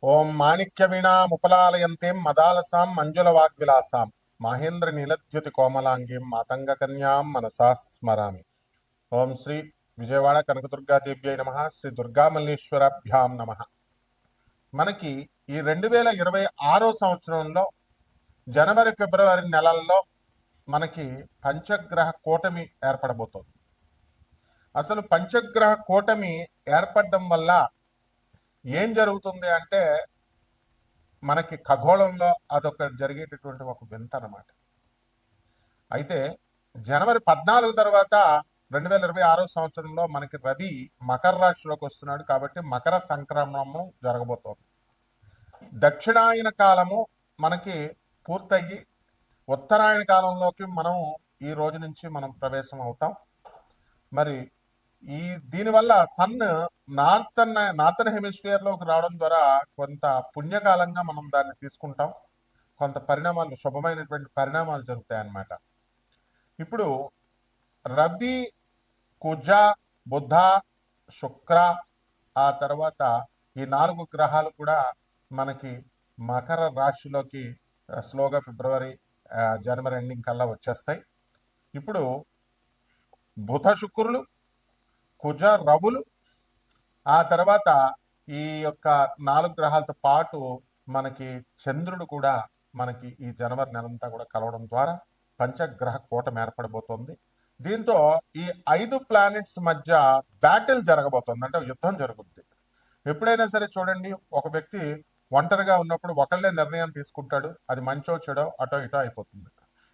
ఓం మాణిక్య వీణాముపలాలయంతేం మదాలసాం మంజుల వాగ్విలాసాం మహేంద్ర నీలద్యుతి కోమలాంగీం మాతంగ కన్యాం మనసా స్మరామి. ఓం శ్రీ విజయవాడ కనకదుర్గాదేవ్యై నమ. శ్రీ దుర్గామల్లేశ్వరాభ్యాం నమ. మనకి ఈ 2026 సంవత్సరంలో జనవరి ఫిబ్రవరి నెలల్లో మనకి పంచగ్రహ కూటమి ఏర్పడబోతోంది. అసలు పంచగ్రహ కూటమి ఏర్పడడం వల్ల ఏం జరుగుతుంది అంటే మనకి ఖగోళంలో అదొక జరిగేటటువంటి ఒక వింత అన్నమాట. అయితే జనవరి 14 తర్వాత 2026 సంవత్సరంలో మనకి రవి మకర రాశిలోకి వస్తున్నాడు. కాబట్టి మకర సంక్రమణము జరగబోతోంది. దక్షిణాయన కాలము మనకి పూర్తయ్యి ఉత్తరాయణ కాలంలోకి మనం ఈ రోజు నుంచి మనం ప్రవేశం అవుతాం. మరి దీనివల్ల సన్ నార్థన్ హెమిస్ఫియర్ లోకి రావడం ద్వారా కొంత పుణ్యకాలంగా మనం దాన్ని తీసుకుంటాం. కొంత పరిణామాలు, శుభమైనటువంటి పరిణామాలు జరుగుతాయి అన్నమాట. ఇప్పుడు రవి, కుజ, బుధ, శుక్ర, ఆ తర్వాత ఈ 4 గ్రహాలు కూడా మనకి మకర రాశిలోకి స్లోగా ఫిబ్రవరి జనవరి ఎండింగ్ కల్లా వచ్చేస్తాయి. ఇప్పుడు బుధ శుక్రులు, కుజ రవులు, ఆ తర్వాత ఈ యొక్క 4 గ్రహాలతో పాటు మనకి చంద్రుడు కూడా మనకి ఈ జనవరి నెలంతా కూడా కలవడం ద్వారా పంచగ్రహ కూటమి ఏర్పడబోతోంది. దీంతో ఈ 5 ప్లానెట్స్ మధ్య బ్యాటిల్ జరగబోతోంది, అంటే యుద్ధం జరుగుద్ది. ఎప్పుడైనా సరే చూడండి, ఒక వ్యక్తి ఒంటరిగా ఉన్నప్పుడు ఒకళ్ళే నిర్ణయం తీసుకుంటాడు, అది మంచో చెడో అటో ఇటో అయిపోతుంది.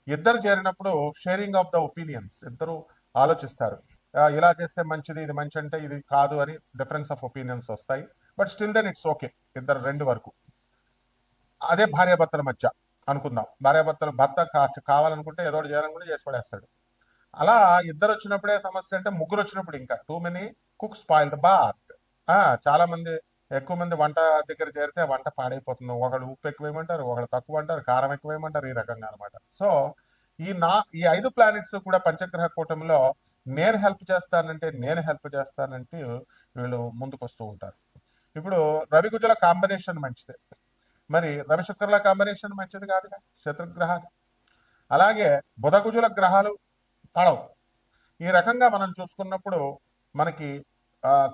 ఇద్దరు చేరినప్పుడు షేరింగ్ ఆఫ్ ద ఒపీనియన్స్, ఇద్దరు ఆలోచిస్తారు, ఇలా చేస్తే మంచిది, ఇది మంచి అంటే ఇది కాదు అని డిఫరెన్స్ ఆఫ్ ఒపీనియన్స్ వస్తాయి. But still then it's okay, ఇద్దరు రెండు వరకు. అదే భార్యాభర్తల మధ్య అనుకుందాం, భార్యాభర్తలు భర్త కావాలనుకుంటే ఏదో చేయాలనుకుంటే చేసి పడేస్తాడు. అలా ఇద్దరు వచ్చినప్పుడే సమస్య, అంటే ముగ్గురు వచ్చినప్పుడు ఇంకా too many cook spoil the broth. చాలా మంది, ఎక్కువ మంది వంట దగ్గర చేరితే వంట పాడైపోతుంది. ఒకళ్ళు ఉప్పు ఎక్కువేయమంటారు, ఒకళ్ళు తక్కువ అంటారు, కారం ఎక్కువేయమంటారు, ఈ రకంగా అనమాట. సో ఈ 5 ప్లానెట్స్ కూడా పంచగ్రహ కూటమిలో నేను హెల్ప్ చేస్తానంటే వీళ్ళు ముందుకు వస్తూ ఉంటారు. ఇప్పుడు రవి కుజుల కాంబినేషన్ మంచిదే, మరి రవి శుక్రుల కాంబినేషన్ మంచిది కాదుగా, శత్రుగ్రహాలు. అలాగే బుధ కుజుల గ్రహాలు పడవు. ఈ రకంగా మనం చూసుకున్నప్పుడు మనకి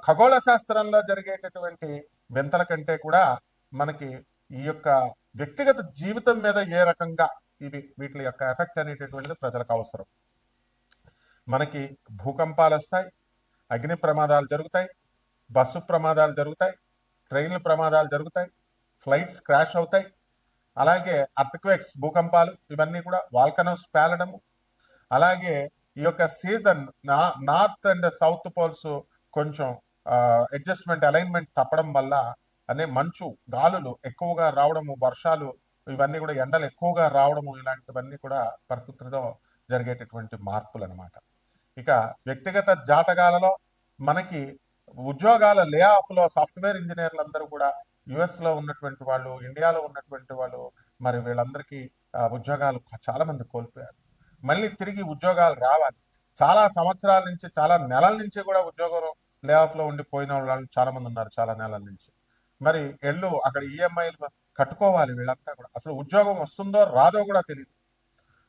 ఖగోళ శాస్త్రంలో జరిగేటటువంటి వింతల కంటే కూడా మనకి ఈ యొక్క వ్యక్తిగత జీవితం మీద ఏ రకంగా వీటి యొక్క ఎఫెక్ట్ అనేటటువంటిది ప్రజలకు అవసరం. మనకి భూకంపాలు వస్తాయి, అగ్ని ప్రమాదాలు జరుగుతాయి, బస్సు ప్రమాదాలు జరుగుతాయి, ట్రైన్ల ప్రమాదాలు జరుగుతాయి, ఫ్లైట్స్ క్రాష్ అవుతాయి. అలాగే అర్త్క్వేక్స్, భూకంపాలు, ఇవన్నీ కూడా వాల్కనోస్ పేలడము. అలాగే ఈ యొక్క season north and south poles కొంచెం అడ్జస్ట్మెంట్, అలైన్మెంట్ తప్పడం వల్ల మంచు, గాలులు ఎక్కువగా రావడము, వర్షాలు, ఇవన్నీ కూడా ఎండలు ఎక్కువగా రావడము, ఇలాంటివన్నీ కూడా ప్రకృతిలో జరిగేటటువంటి మార్పులు అనమాట. ఇక వ్యక్తిగత జాతకాలలో మనకి ఉద్యోగాల లే ఆఫ్లో సాఫ్ట్వేర్ ఇంజనీర్లు అందరూ కూడా యుఎస్లో ఉన్నటువంటి వాళ్ళు, ఇండియాలో ఉన్నటువంటి వాళ్ళు, మరి వీళ్ళందరికీ ఉద్యోగాలు చాలా మంది కోల్పోయారు. మళ్ళీ తిరిగి ఉద్యోగాలు రావాలి. చాలా సంవత్సరాల నుంచి, చాలా నెలల నుంచి కూడా ఉద్యోగం లే ఆఫ్లో ఉండిపోయిన వాళ్ళు చాలా మంది ఉన్నారు, చాలా నెలల నుంచి. మరి అక్కడ ఈఎంఐలు కట్టుకోవాలి. వీళ్ళంతా కూడా అసలు ఉద్యోగం వస్తుందో రాదో కూడా తెలియదు.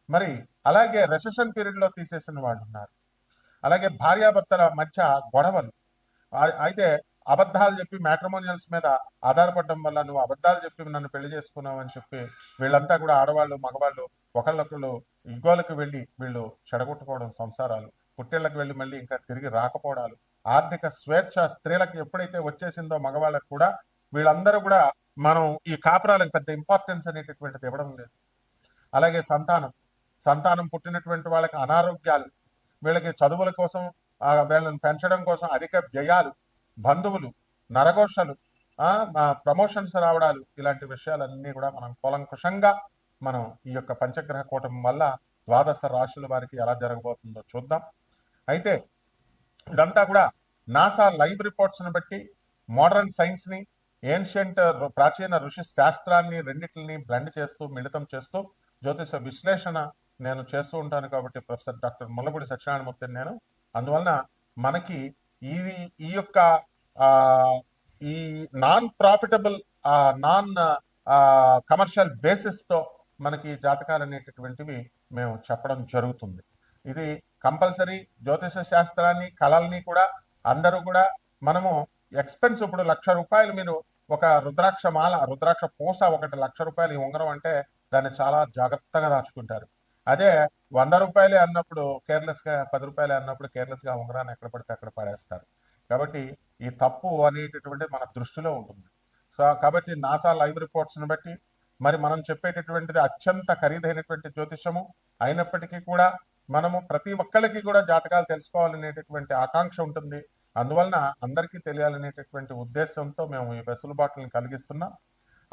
మరి అలాగే రెసెషన్ పీరియడ్లో తీసేసిన వాళ్ళు ఉన్నారు. అలాగే భార్యాభర్తల మధ్య గొడవలు, అయితే అబద్ధాలు చెప్పి మ్యాట్రిమోనియల్స్ మీద ఆధారపడడం వల్ల నువ్వు అబద్ధాలు చెప్పి నన్ను పెళ్లి చేసుకున్నావు అని చెప్పి వీళ్ళంతా కూడా ఆడవాళ్ళు మగవాళ్ళు ఒకళ్ళొకళ్ళు ఇగోలకు వెళ్ళి వీళ్ళు చెడగొట్టుకోవడం, సంసారాలు పుట్టిళ్ళకి వెళ్ళి మళ్ళీ ఇంకా తిరిగి రాకపోవడాలు, ఆర్థిక స్వేచ్ఛ స్త్రీలకు ఎప్పుడైతే వచ్చేసిందో మగవాళ్ళకు కూడా వీళ్ళందరూ కూడా మనం ఈ కాపురాలకు పెద్ద ఇంపార్టెన్స్ అనేటటువంటిది ఇవ్వడం లేదు. అలాగే సంతానం పుట్టినటువంటి వాళ్ళకి అనారోగ్యాలు, వీళ్ళకి చదువుల కోసం, వీళ్ళని పెంచడం కోసం అధిక వ్యయాలు, బంధువులు, నరఘోషలు, ప్రమోషన్స్ రావడాలు, ఇలాంటి విషయాలన్నీ కూడా మనం కూలంకుషంగా మనం ఈ యొక్క పంచగ్రహ కూటమి వల్ల ద్వాదశ రాశుల వారికి ఎలా జరగబోతుందో చూద్దాం. అయితే ఇదంతా కూడా నాసా లైవ్ రిపోర్ట్స్ని బట్టి, మోడర్న్ సైన్స్ని, ఏన్షియంట్ ప్రాచీన ఋషి శాస్త్రాన్ని రెండింటిని బ్లెండ్ చేస్తూ, మిళితం చేస్తూ జ్యోతిష విశ్లేషణ నేను చేస్తూ ఉంటాను. కాబట్టి ప్రొఫెసర్ డాక్టర్ ముల్లపూడి సత్యనారాయణమూర్తిని నేను. అందువలన మనకి ఈ యొక్క ఈ నాన్ ప్రాఫిటబుల్ నాన్ కమర్షియల్ బేసిస్తో మనకి జాతకాలు అనేటటువంటివి మేము చెప్పడం జరుగుతుంది. ఇది కంపల్సరీ జ్యోతిష శాస్త్రాన్ని కళల్ని కూడా అందరూ కూడా మనము ఎక్స్పెన్స్ ఇప్పుడు ₹1,00,000 మీరు ఒక రుద్రాక్ష మాల రుద్రాక్ష పూస ఒకటి ₹1,00,000 ఈ ఉంగరం అంటే దాన్ని చాలా జాగ్రత్తగా దాచుకుంటారు. అదే ₹100 అన్నప్పుడు కేర్లెస్గా ₹10 అన్నప్పుడు కేర్లెస్గా ఉంగరాన్ని ఎక్కడ పడితే అక్కడ పడేస్తారు. కాబట్టి ఈ తప్పు అనేటటువంటిది మన దృష్టిలో ఉంటుంది. సో కాబట్టి నాసా లైవ్ రిపోర్ట్స్ని బట్టి మరి మనం చెప్పేటటువంటిది అత్యంత ఖరీదైనటువంటి జ్యోతిషము అయినప్పటికీ కూడా మనము ప్రతి ఒక్కరికి కూడా జాతకాలు తెలుసుకోవాలనేటటువంటి ఆకాంక్ష ఉంటుంది. అందువలన అందరికీ తెలియాలనేటటువంటి ఉద్దేశంతో మేము ఈ వెసులుబాటులను కలిగిస్తున్నాం.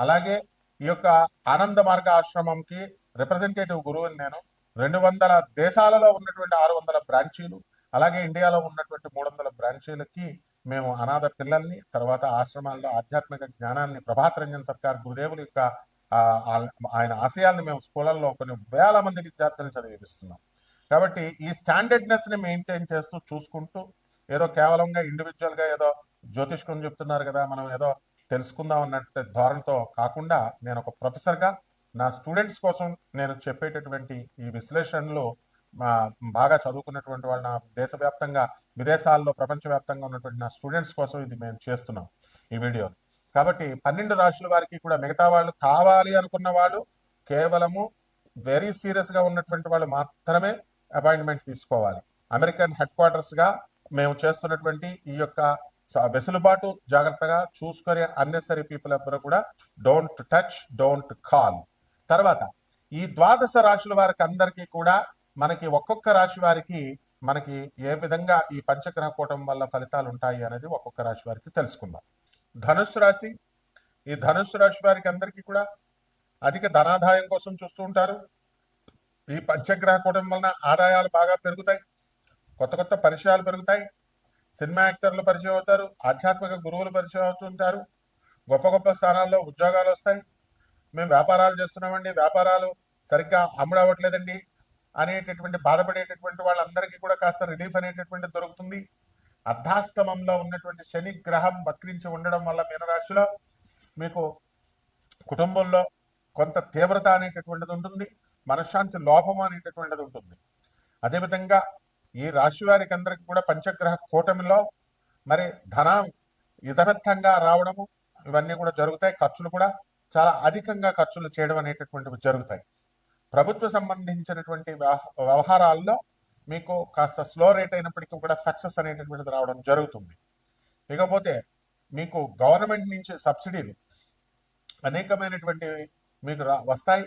అలాగే ఈ యొక్క ఆనంద మార్గ ఆశ్రమంకి రిప్రజెంటేటివ్ గురువుని నేను 200 దేశాలలో ఉన్నటువంటి 600 బ్రాంచీలు, అలాగే ఇండియాలో ఉన్నటువంటి 300 బ్రాంచీలకి మేము అనాథ పిల్లల్ని, తర్వాత ఆశ్రమాల్లో ఆధ్యాత్మిక జ్ఞానాన్ని ప్రభాత్ రంజన్ సర్కార్ గురుదేవుల యొక్క ఆయన ఆశయాల్ని మేము స్కూళ్ళల్లో కొన్ని వేల మంది విద్యార్థులను చదివిస్తున్నాం. కాబట్టి ఈ స్టాండర్డ్నెస్ని మెయింటైన్ చేస్తూ చూసుకుంటూ ఏదో కేవలంగా ఇండివిజువల్గా ఏదో జ్యోతిష్కం చెప్తున్నారు కదా మనం ఏదో తెలుసుకుందాం అన్నట్టు ధోరణితో కాకుండా నేను ఒక ప్రొఫెసర్గా నా స్టూడెంట్స్ కోసం నేను చెప్పేటటువంటి ఈ విశ్లేషణలు బాగా చదువుకున్నటువంటి వాళ్ళు నా దేశవ్యాప్తంగా విదేశాల్లో ప్రపంచవ్యాప్తంగా ఉన్నటువంటి నా స్టూడెంట్స్ కోసం ఇది మేము చేస్తున్నాం ఈ వీడియో. కాబట్టి 12 రాశుల వారికి కూడా మిగతా వాళ్ళు కావాలి అనుకున్న వాళ్ళు కేవలము వెరీ సీరియస్గా ఉన్నటువంటి వాళ్ళు మాత్రమే అపాయింట్మెంట్ తీసుకోవాలి. అమెరికన్ హెడ్ క్వార్టర్స్గా మేము చేస్తున్నటువంటి ఈ యొక్క వెసులుబాటు జాగ్రత్తగా చూసుకొని అన్నెసరీ పీపుల్ ఎవ్వరూ కూడా డోంట్ టచ్, డోంట్ కాల్. తర్వాత ఈ 12 రాశుల వారికి అందరికీ కూడా మనకి ఒక్కొక్క రాశి వారికి మనకి ఏ విధంగా ఈ పంచగ్రహ కూటమి వల్ల ఫలితాలు ఉంటాయి అనేది ఒక్కొక్క రాశి వారికి తెలుసుకుందాం. ధనుస్సు రాశి, ఈ ధనుస్సు రాశి వారికి అందరికీ కూడా అధిక ధనాదాయం కోసం చూస్తూ ఉంటారు. ఈ పంచగ్రహ కూటమి వలన ఆదాయాలు బాగా పెరుగుతాయి, కొత్త కొత్త పరిచయాలు పెరుగుతాయి, సినిమా యాక్టర్లు పరిచయం అవుతారు, ఆధ్యాత్మిక గురువులు పరిచయం అవుతుంటారు, గొప్ప గొప్ప స్థానాల్లో ఉద్యోగాలు వస్తాయి. మేము వ్యాపారాలు చేస్తున్నామండి, వ్యాపారాలు సరిగ్గా అమ్ముడవట్లేదండి అనేటటువంటి బాధపడేటటువంటి వాళ్ళందరికీ కూడా కాస్త రిలీఫ్ అనేటటువంటిది దొరుకుతుంది. అర్ధాష్టమంలో ఉన్నటువంటి శని గ్రహం వక్రించి ఉండడం వల్ల మీనరాశిలో మీకు కుటుంబంలో కొంత తీవ్రత అనేటటువంటిది ఉంటుంది, మనశ్శాంతి లోపం అనేటటువంటిది ఉంటుంది. అదేవిధంగా ఈ రాశి వారికి అందరికి కూడా పంచగ్రహ కూటమిలో మరి ధనం ఇతరత్తంగా రావడము ఇవన్నీ కూడా జరుగుతాయి. ఖర్చులు కూడా చాలా అధికంగా ఖర్చులు చేయడం అనేటటువంటివి జరుగుతాయి. ప్రభుత్వ సంబంధించినటువంటి వ్యవహారాల్లో మీకు కాస్త స్లో రేట్ అయినప్పటికీ కూడా సక్సెస్ అనేటటువంటిది రావడం జరుగుతుంది. ఇకపోతే మీకు గవర్నమెంట్ నుంచి సబ్సిడీలు అనేకమైనటువంటివి మీకు వస్తాయి.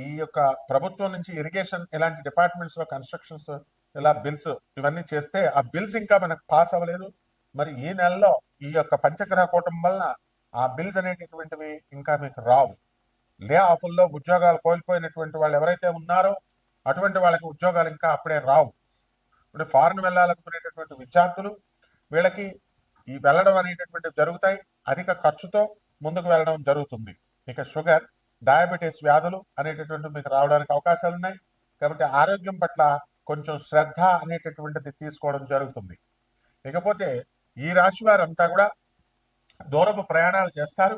ఈ యొక్క ప్రభుత్వం నుంచి ఇరిగేషన్ ఇలాంటి డిపార్ట్మెంట్స్లో కన్స్ట్రక్షన్స్ ఇలా బిల్స్ ఇవన్నీ చేస్తే ఆ బిల్స్ ఇంకా మనకు పాస్ అవ్వలేదు. మరి ఈ నెలలో ఈ యొక్క పంచగ్రహ కూటమి వలన ఆ బిల్స్ అనేటటువంటివి ఇంకా మీకు రావు. లే ఆఫుల్లో ఉద్యోగాలు కోల్పోయినటువంటి వాళ్ళు ఎవరైతే ఉన్నారో అటువంటి వాళ్ళకి ఉద్యోగాలు ఇంకా అప్పుడే రావు. ఇప్పుడు ఫారెన్ వెళ్ళాలనుకునేటటువంటి విద్యార్థులు వీళ్ళకి ఈ వెళ్ళడం అనేటటువంటివి జరుగుతాయి. అధిక ఖర్చుతో ముందుకు వెళ్ళడం జరుగుతుంది. ఇక షుగర్, డయాబెటీస్ వ్యాధులు అనేటటువంటివి మీకు రావడానికి అవకాశాలు ఉన్నాయి. కాబట్టి ఆరోగ్యం పట్ల కొంచెం శ్రద్ధ అనేటటువంటిది తీసుకోవడం జరుగుతుంది. ఇకపోతే ఈ రాశి వారంతా కూడా దూరపు ప్రయాణాలు చేస్తారు.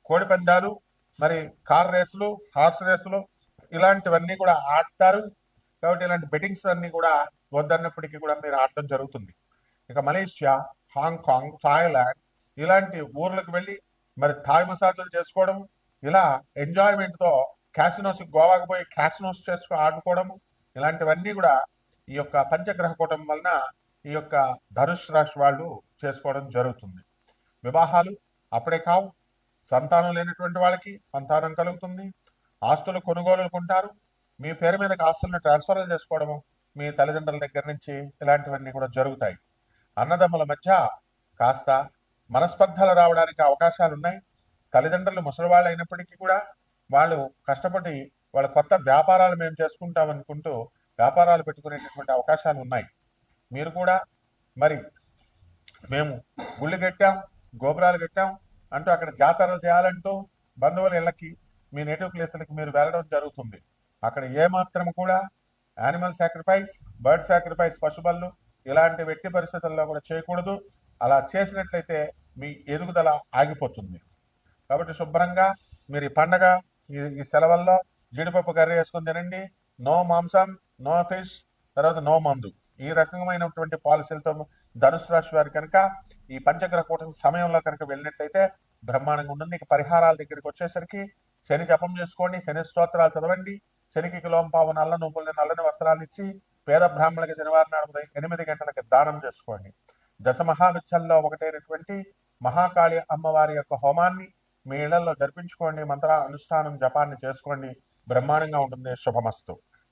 కోడి పందాలు, మరి కార్ రేసులు, హార్స్ రేసులు ఇలాంటివన్నీ కూడా ఆడతారు. కాబట్టి ఇలాంటి బెట్టింగ్స్ అన్ని కూడా వద్దన్నప్పటికీ కూడా మీరు ఆడటం జరుగుతుంది. ఇక మలేషియా, హాంకాంగ్, థాయిలాండ్ ఇలాంటి ఊర్లకు వెళ్ళి మరి థాయ్ మసాజులు చేసుకోవడం, ఇలా ఎంజాయ్మెంట్తో క్యాసినోస్, గోవాకు పోయి క్యాసినోస్ ఆడుకోవడము ఇలాంటివన్నీ కూడా ఈ యొక్క పంచగ్రహ కూటమి వలన ఈ యొక్క ధనుష్ రాశి వాళ్ళు చేసుకోవడం జరుగుతుంది. వివాహాలు అప్పుడే కావు. సంతానం లేనటువంటి వాళ్ళకి సంతానం కలుగుతుంది. ఆస్తులు కొనుగోలు కొంటారు. మీ పేరు మీదకి ఆస్తులను ట్రాన్స్ఫర్లు చేసుకోవడము మీ తల్లిదండ్రుల దగ్గర నుంచి ఇలాంటివన్నీ కూడా జరుగుతాయి. అన్నదమ్ముల మధ్య కాస్త మనస్పర్ధలు రావడానికి అవకాశాలు ఉన్నాయి. తల్లిదండ్రులు ముసలివాళ్ళు అయినప్పటికీ కూడా వాళ్ళు కష్టపడి వాళ్ళ కొత్త వ్యాపారాలు మేము చేసుకుంటాం అనుకుంటూ వ్యాపారాలు పెట్టుకునేటటువంటి అవకాశాలు ఉన్నాయి. మీరు కూడా మరి మేము గుళ్ళు కట్టాం, గోపురాలు కట్టాం అంటూ అక్కడ జాతరలు చేయాలంటూ బంధువుల ఇళ్ళకి, మీ నేటివ్ ప్లేసులకి మీరు వెళ్ళడం జరుగుతుంది. అక్కడ ఏమాత్రం కూడా యానిమల్ సాక్రిఫైస్, బర్డ్ సాక్రిఫైస్, పశుబళ్ళు ఇలాంటి వెట్టి పరిస్థితుల్లో కూడా చేయకూడదు. అలా చేసినట్లయితే మీ ఎదుగుదల ఆగిపోతుంది. కాబట్టి శుభ్రంగా మీరు ఈ పండగ ఈ సెలవుల్లో జీడిపప్పు కర్రీ వేసుకొని తినండి. నో మాంసం, నో ఫిష్, తర్వాత నో మందు. ఈ రకమైనటువంటి పాలసీలతో ధనుసు రాశి వారు కనుక ఈ పంచగ్రహ కూటమి సమయంలో కనుక వెళ్ళినట్లయితే బ్రహ్మాండంగా ఉంటుంది. ఇక పరిహారాల దగ్గరికి వచ్చేసరికి శని జపం చేసుకోండి, శని స్తోత్రాలు చదవండి, శనికి కిలోంపావు నల్ల నువ్వుల్ని నల్లని వస్త్రాలు ఇచ్చి పేద బ్రాహ్మణులకి శనివారం నాడు ఉదయం 8 గంటలకి దానం చేసుకోండి. దశ మహావిచ్చల్లో ఒకటైనటువంటి మహాకాళి అమ్మవారి యొక్క హోమాన్ని మీ ఇళ్లలో జరిపించుకోండి. మంత్ర అనుష్ఠానం జపాన్ని చేసుకోండి. బ్రహ్మాండంగా ఉంటుంది. శుభమస్తు.